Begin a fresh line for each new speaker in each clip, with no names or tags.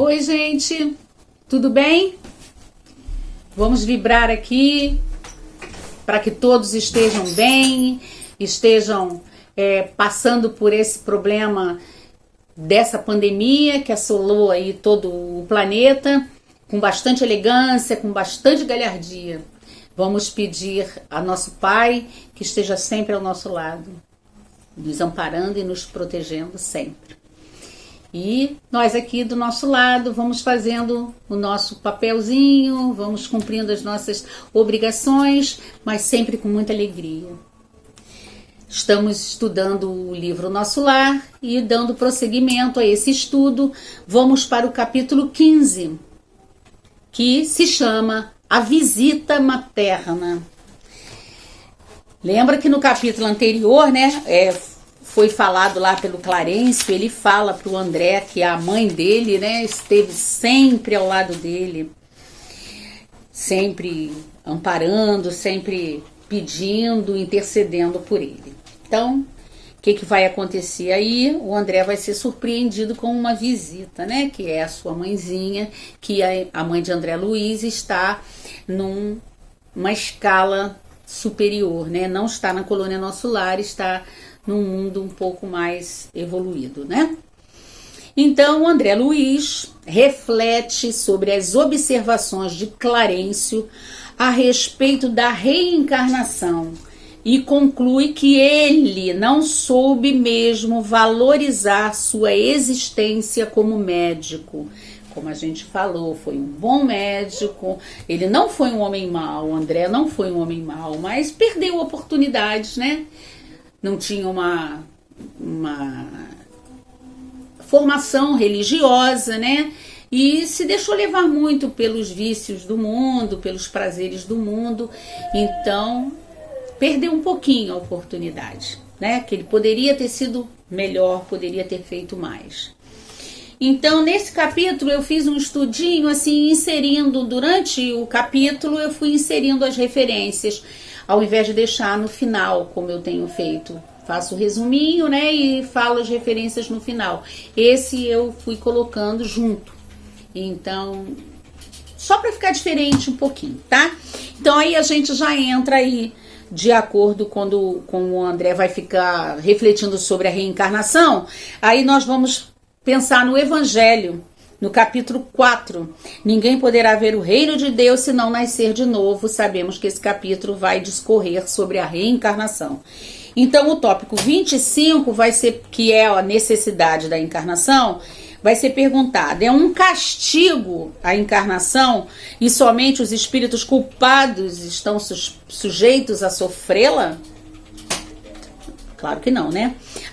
Oi, gente, tudo bem? Vamos vibrar aqui para que todos estejam bem, estejam passando por esse problema dessa pandemia que assolou aí todo o planeta, com bastante elegância, com bastante galhardia. Vamos pedir a nosso Pai que esteja sempre ao nosso lado, nos amparando e nos protegendo sempre. E nós aqui do nosso lado vamos fazendo o nosso papelzinho, vamos cumprindo as nossas obrigações, mas sempre com muita alegria. Estamos estudando o livro Nosso Lar e dando prosseguimento a esse estudo, vamos para o capítulo 15, que se chama A Visita Materna. Lembra que no capítulo anterior, foi falado lá pelo Clarencio, ele fala para o André que a mãe dele, esteve sempre ao lado dele, sempre amparando, sempre pedindo, intercedendo por ele. Então, o que vai acontecer aí? O André vai ser surpreendido com uma visita, que é a sua mãezinha, que a mãe de André Luiz está numa escala superior, não está na colônia Nosso Lar, está num mundo um pouco mais evoluído, Então, o André Luiz reflete sobre as observações de Clarencio a respeito da reencarnação e conclui que ele não soube mesmo valorizar sua existência como médico. Como a gente falou, foi um bom médico, ele não foi um homem mau, o André não foi um homem mau, mas perdeu oportunidades, Não tinha uma formação religiosa, E se deixou levar muito pelos vícios do mundo, pelos prazeres do mundo. Então, perdeu um pouquinho a oportunidade, Que ele poderia ter sido melhor, poderia ter feito mais. Então, nesse capítulo, eu fiz um estudinho, assim, inserindo, durante o capítulo, eu fui inserindo as referências, ao invés de deixar no final, como eu tenho feito. Faço o resuminho, e falo as referências no final. Esse eu fui colocando junto. Então, só para ficar diferente um pouquinho, tá? Então, aí a gente já entra aí, de acordo com o André vai ficar refletindo sobre a reencarnação, aí nós vamos pensar no Evangelho, no capítulo 4, ninguém poderá ver o reino de Deus se não nascer de novo. Sabemos que esse capítulo vai discorrer sobre a reencarnação. Então, o tópico 25 vai ser, que é a necessidade da encarnação, vai ser perguntado: é um castigo a encarnação e somente os espíritos culpados estão sujeitos a sofrê-la? Claro que não,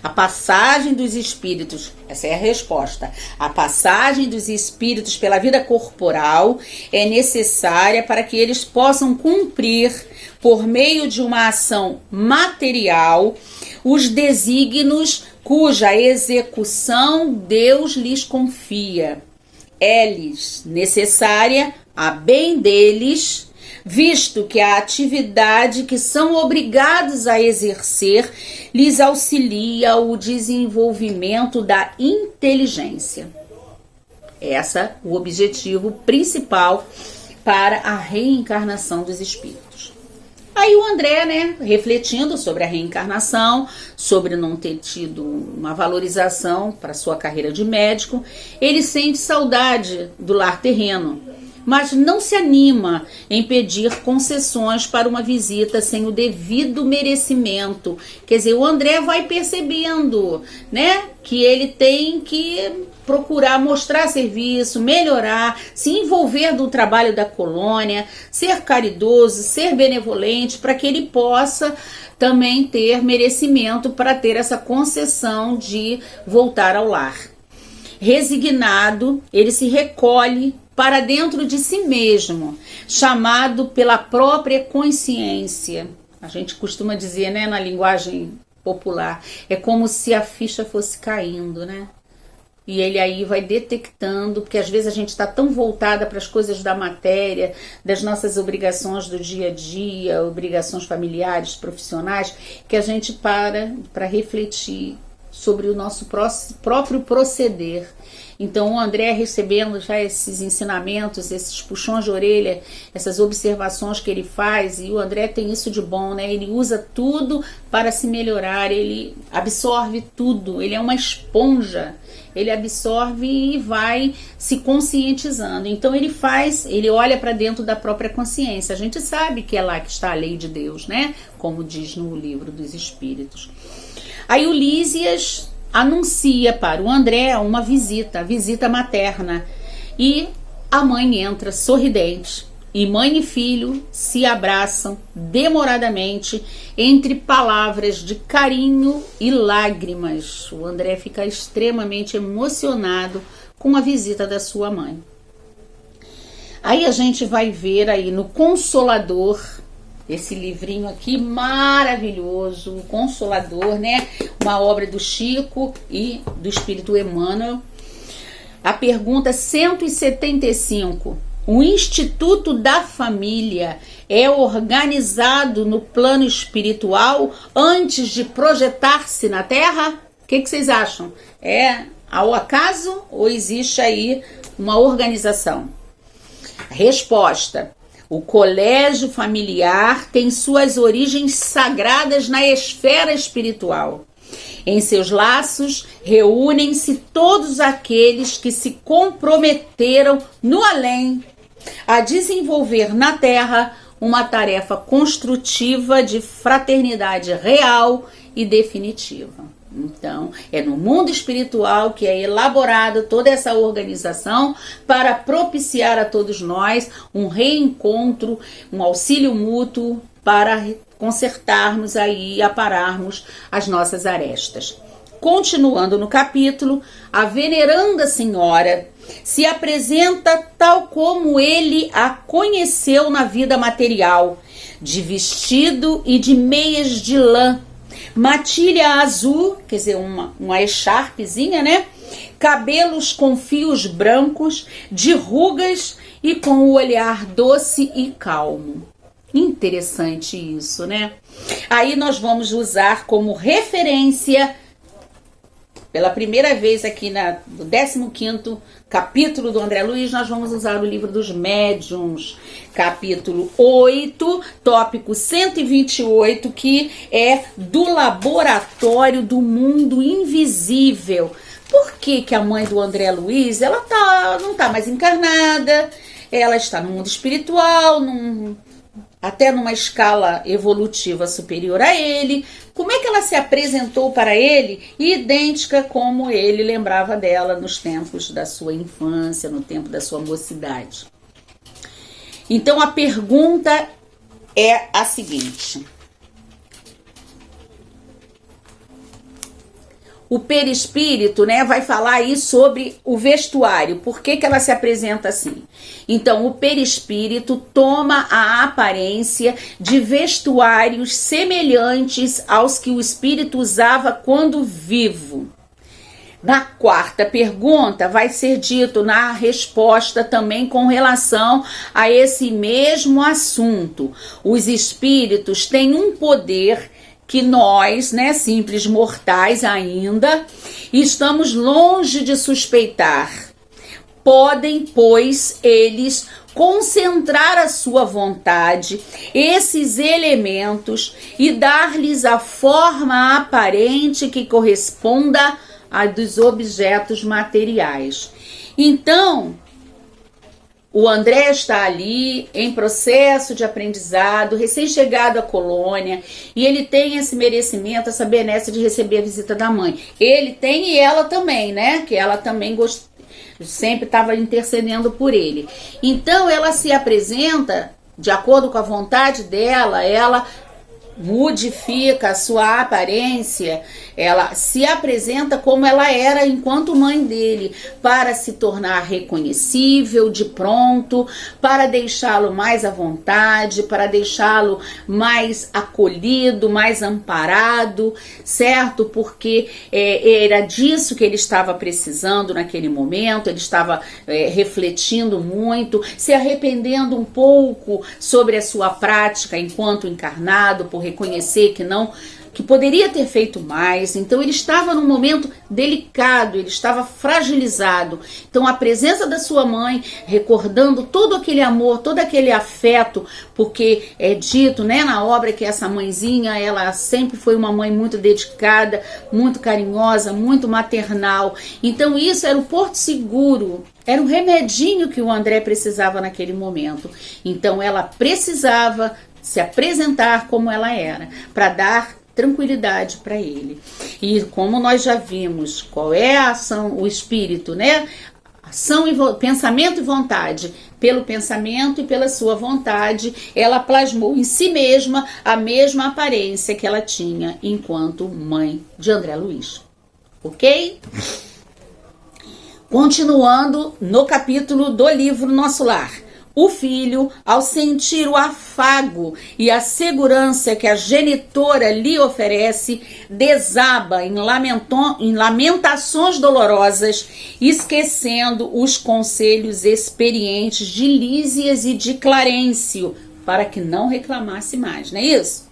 A passagem dos espíritos, essa é a resposta, a passagem dos espíritos pela vida corporal é necessária para que eles possam cumprir, por meio de uma ação material, os desígnios cuja execução Deus lhes confia. É-lhes necessária a bem deles, visto que a atividade que são obrigados a exercer lhes auxilia o desenvolvimento da inteligência. Esse é o objetivo principal para a reencarnação dos espíritos. Aí o André, refletindo sobre a reencarnação, sobre não ter tido uma valorização para sua carreira de médico, ele sente saudade do lar terreno, mas não se anima em pedir concessões para uma visita sem o devido merecimento. Quer dizer, o André vai percebendo, que ele tem que procurar mostrar serviço, melhorar, se envolver no trabalho da colônia, ser caridoso, ser benevolente, para que ele possa também ter merecimento para ter essa concessão de voltar ao lar. Resignado, ele se recolhe para dentro de si mesmo, chamado pela própria consciência. A gente costuma dizer, na linguagem popular, é como se a ficha fosse caindo, E ele aí vai detectando, porque às vezes a gente está tão voltada para as coisas da matéria, das nossas obrigações do dia a dia, obrigações familiares, profissionais, que a gente para refletir sobre o nosso próprio proceder. Então o André, recebendo já esses ensinamentos, esses puxões de orelha, essas observações que ele faz, e o André tem isso de bom, né? Ele usa tudo para se melhorar, ele absorve tudo, ele é uma esponja, ele absorve e vai se conscientizando. Então ele olha para dentro da própria consciência. A gente sabe que é lá que está a lei de Deus, né? Como diz no livro dos Espíritos. Aí o Lísias anuncia para o André uma visita, a visita materna. E a mãe entra sorridente. E mãe e filho se abraçam demoradamente entre palavras de carinho e lágrimas. O André fica extremamente emocionado com a visita da sua mãe. Aí a gente vai ver aí no Consolador, esse livrinho aqui maravilhoso, o Consolador, né? Uma obra do Chico e do Espírito Emmanuel. A pergunta 175. O Instituto da Família é organizado no plano espiritual antes de projetar-se na Terra? O que vocês acham? É ao acaso ou existe aí uma organização? Resposta. O colégio familiar tem suas origens sagradas na esfera espiritual. Em seus laços reúnem-se todos aqueles que se comprometeram no além a desenvolver na Terra uma tarefa construtiva de fraternidade real e definitiva. Então, é no mundo espiritual que é elaborada toda essa organização para propiciar a todos nós um reencontro, um auxílio mútuo para consertarmos aí e apararmos as nossas arestas. Continuando no capítulo, a veneranda senhora se apresenta tal como ele a conheceu na vida material, de vestido e de meias de lã, matilha azul, quer dizer, uma echarpezinha, né? Cabelos com fios brancos, de rugas e com o olhar doce e calmo. Interessante isso, né? Aí nós vamos usar como referência, pela primeira vez aqui no 15º capítulo do André Luiz, nós vamos usar o livro dos médiuns, capítulo 8, tópico 128, que é do laboratório do mundo invisível. Por que que a mãe do André Luiz, ela não tá mais encarnada, ela está no mundo espiritual, até numa escala evolutiva superior a ele? Como é que ela se apresentou para ele, idêntica como ele lembrava dela nos tempos da sua infância, no tempo da sua mocidade? Então a pergunta é a seguinte: o perispírito, né, vai falar aí sobre o vestuário. Por que que ela se apresenta assim? Então, o perispírito toma a aparência de vestuários semelhantes aos que o espírito usava quando vivo. Na quarta pergunta, vai ser dito na resposta também com relação a esse mesmo assunto. Os espíritos têm um poder que nós, né, simples mortais ainda, estamos longe de suspeitar. Podem, pois, eles concentrar a sua vontade, esses elementos, e dar-lhes a forma aparente que corresponda a dos objetos materiais. Então, o André está ali em processo de aprendizado, recém-chegado à colônia, e ele tem esse merecimento, essa benesse de receber a visita da mãe. Ele tem e ela também, né? Que ela também sempre estava intercedendo por ele. Então ela se apresenta de acordo com a vontade dela, ela modifica a sua aparência, ela se apresenta como ela era enquanto mãe dele, para se tornar reconhecível de pronto, para deixá-lo mais à vontade, para deixá-lo mais acolhido, mais amparado, certo? Porque era disso que ele estava precisando naquele momento. Ele estava refletindo muito, se arrependendo um pouco sobre a sua prática enquanto encarnado, por reconhecer que poderia ter feito mais. Então ele estava num momento delicado, ele estava fragilizado. Então a presença da sua mãe, recordando todo aquele amor, todo aquele afeto, porque é dito, né, na obra que essa mãezinha, ela sempre foi uma mãe muito dedicada, muito carinhosa, muito maternal. Então isso era o porto seguro, era o remedinho que o André precisava naquele momento. Então ela precisava se apresentar como ela era, para dar tranquilidade para ele. E como nós já vimos, qual é a ação, o espírito, né? Ação e pensamento e vontade. Pelo pensamento e pela sua vontade, ela plasmou em si mesma a mesma aparência que ela tinha enquanto mãe de André Luiz. Ok? Continuando no capítulo do livro Nosso Lar. O filho, ao sentir o afago e a segurança que a genitora lhe oferece, desaba em lamentações dolorosas, esquecendo os conselhos experientes de Lísias e de Clarencio, para que não reclamasse mais, não é isso?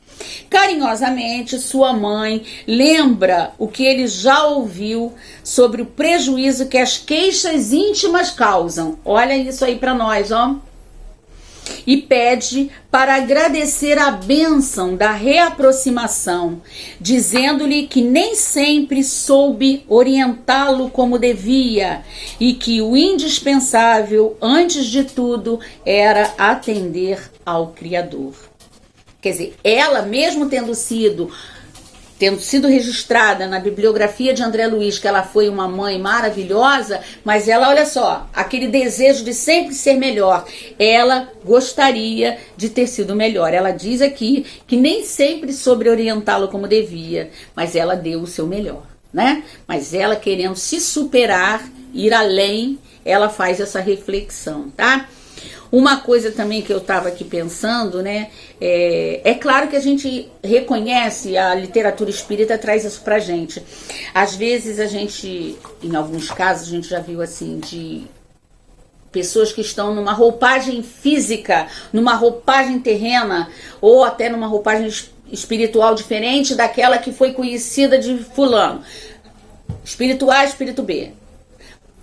Carinhosamente, sua mãe lembra o que ele já ouviu sobre o prejuízo que as queixas íntimas causam. Olha isso aí para nós, ó. E pede para agradecer a bênção da reaproximação, dizendo-lhe que nem sempre soube orientá-lo como devia e que o indispensável, antes de tudo, era atender ao Criador. Quer dizer, ela mesmo tendo sido registrada na bibliografia de André Luiz que ela foi uma mãe maravilhosa, mas ela, olha só, aquele desejo de sempre ser melhor, ela gostaria de ter sido melhor. Ela diz aqui que nem sempre soube orientá-lo como devia, mas ela deu o seu melhor, né? Mas ela, querendo se superar, ir além, ela faz essa reflexão, tá? Uma coisa também que eu estava aqui pensando, né? É claro que a gente reconhece, a literatura espírita traz isso pra gente. Às vezes a gente, em alguns casos, a gente já viu assim, de pessoas que estão numa roupagem física, numa roupagem terrena, ou até numa roupagem espiritual diferente daquela que foi conhecida de fulano. Espírito A, espírito B.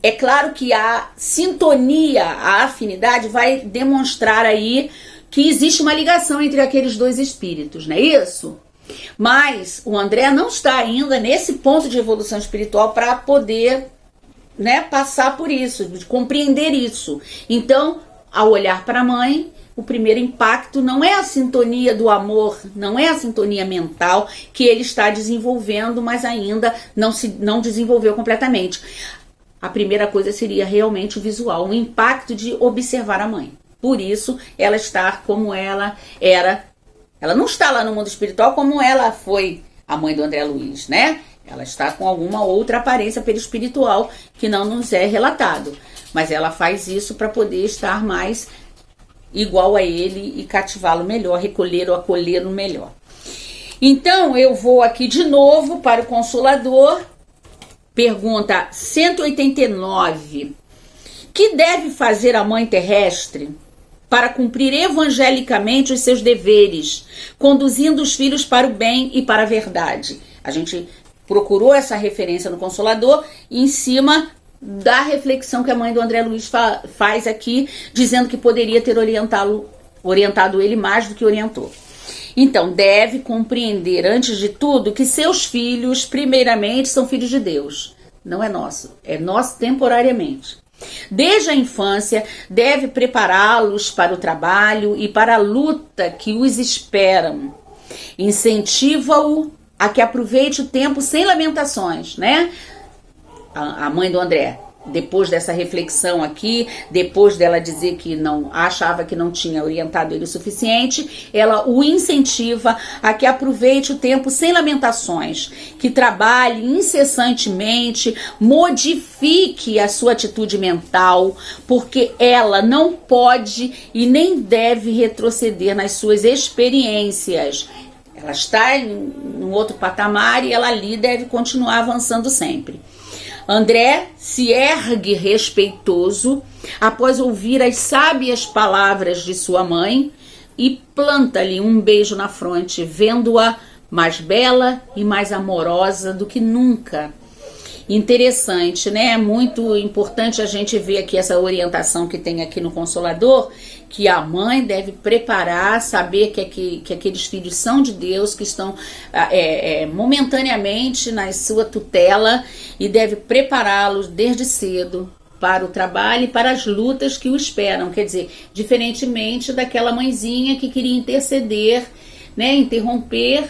É claro que a sintonia, a afinidade vai demonstrar aí que existe uma ligação entre aqueles dois espíritos, não é isso? Mas o André não está ainda nesse ponto de evolução espiritual para poder, né, passar por isso, de compreender isso. Então, ao olhar para a mãe, o primeiro impacto não é a sintonia do amor, não é a sintonia mental que ele está desenvolvendo, mas ainda não desenvolveu completamente. A primeira coisa seria realmente o visual, o impacto de observar a mãe. Por isso, ela está como ela era. Ela não está lá no mundo espiritual como ela foi a mãe do André Luiz, né? Ela está com alguma outra aparência perispiritual que não nos é relatado. Mas ela faz isso para poder estar mais igual a ele e cativá-lo melhor, recolher ou acolhê-lo melhor. Então, eu vou aqui de novo para o Consolador. Pergunta 189. Que deve fazer a mãe terrestre para cumprir evangelicamente os seus deveres, conduzindo os filhos para o bem e para a verdade? A gente procurou essa referência no Consolador em cima da reflexão que a mãe do André Luiz faz aqui, dizendo que poderia ter orientado ele mais do que orientou. Então, deve compreender, antes de tudo, que seus filhos, primeiramente, são filhos de Deus. Não é nosso, é nosso temporariamente. Desde a infância, deve prepará-los para o trabalho e para a luta que os esperam. Incentiva-o a que aproveite o tempo sem lamentações, né? A mãe do André, depois dessa reflexão aqui, depois dela dizer que não achava que não tinha orientado ele o suficiente, ela o incentiva a que aproveite o tempo sem lamentações, que trabalhe incessantemente, modifique a sua atitude mental, porque ela não pode e nem deve retroceder nas suas experiências. Ela está em um outro patamar e ela ali deve continuar avançando sempre. André se ergue respeitoso após ouvir as sábias palavras de sua mãe e planta-lhe um beijo na fronte, vendo-a mais bela e mais amorosa do que nunca. Interessante, né? Muito importante a gente ver aqui essa orientação que tem aqui no Consolador, que a mãe deve preparar, saber que aqueles filhos são de Deus, que estão momentaneamente na sua tutela, e deve prepará-los desde cedo para o trabalho e para as lutas que o esperam. Quer dizer, diferentemente daquela mãezinha que queria interceder, né, interromper,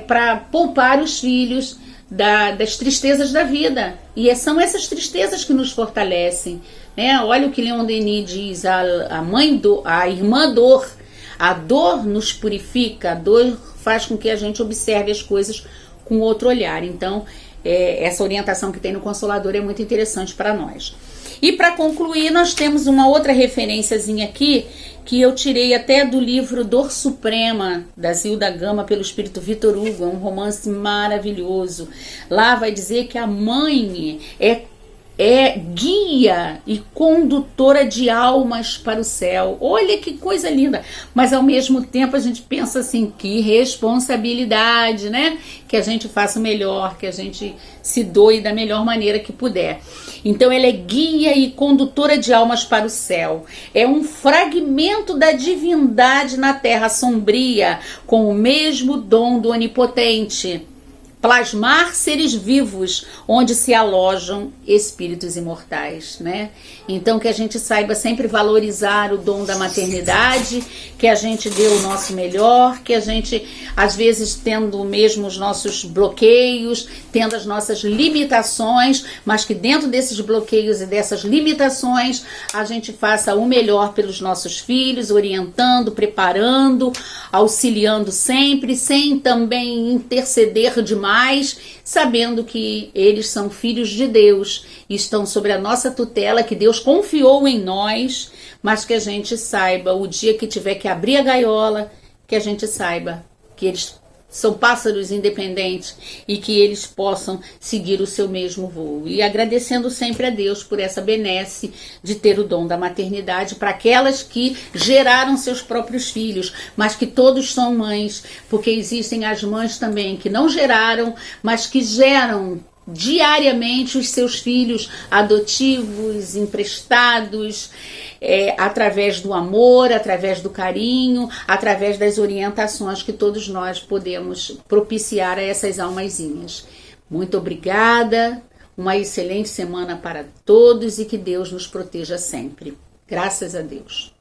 para poupar os filhos das tristezas da vida. E são essas tristezas que nos fortalecem, né? Olha o que Leon Denis diz: a irmã dor. A dor nos purifica, a dor faz com que a gente observe as coisas com outro olhar. Então, essa orientação que tem no Consolador é muito interessante para nós. E para concluir, nós temos uma outra referenciazinha aqui, que eu tirei até do livro Dor Suprema, da Zilda Gama, pelo espírito Victor Hugo. É um romance maravilhoso. Lá vai dizer que a mãe é guia e condutora de almas para o céu. Olha que coisa linda! Mas ao mesmo tempo a gente pensa assim, que responsabilidade, né? Que a gente faça o melhor, que a gente se doe da melhor maneira que puder. Então ela é guia e condutora de almas para o céu. É um fragmento da divindade na terra sombria, com o mesmo dom do Onipotente. Plasmar seres vivos onde se alojam espíritos imortais, né? Então que a gente saiba sempre valorizar o dom da maternidade, que a gente dê o nosso melhor, que a gente, às vezes, tendo mesmo os nossos bloqueios, tendo as nossas limitações, mas que dentro desses bloqueios e dessas limitações a gente faça o melhor pelos nossos filhos, orientando, preparando, auxiliando sempre, sem também interceder demais, sabendo que eles são filhos de Deus e estão sobre a nossa tutela, que Deus confiou em nós, mas que a gente saiba, o dia que tiver que abrir a gaiola, que a gente saiba que eles são pássaros independentes e que eles possam seguir o seu mesmo voo. E agradecendo sempre a Deus por essa benesse de ter o dom da maternidade para aquelas que geraram seus próprios filhos, mas que todos são mães, porque existem as mães também que não geraram, mas que geram diariamente os seus filhos adotivos, emprestados, através do amor, através do carinho, através das orientações que todos nós podemos propiciar a essas almazinhas. Muito obrigada, uma excelente semana para todos e que Deus nos proteja sempre. Graças a Deus.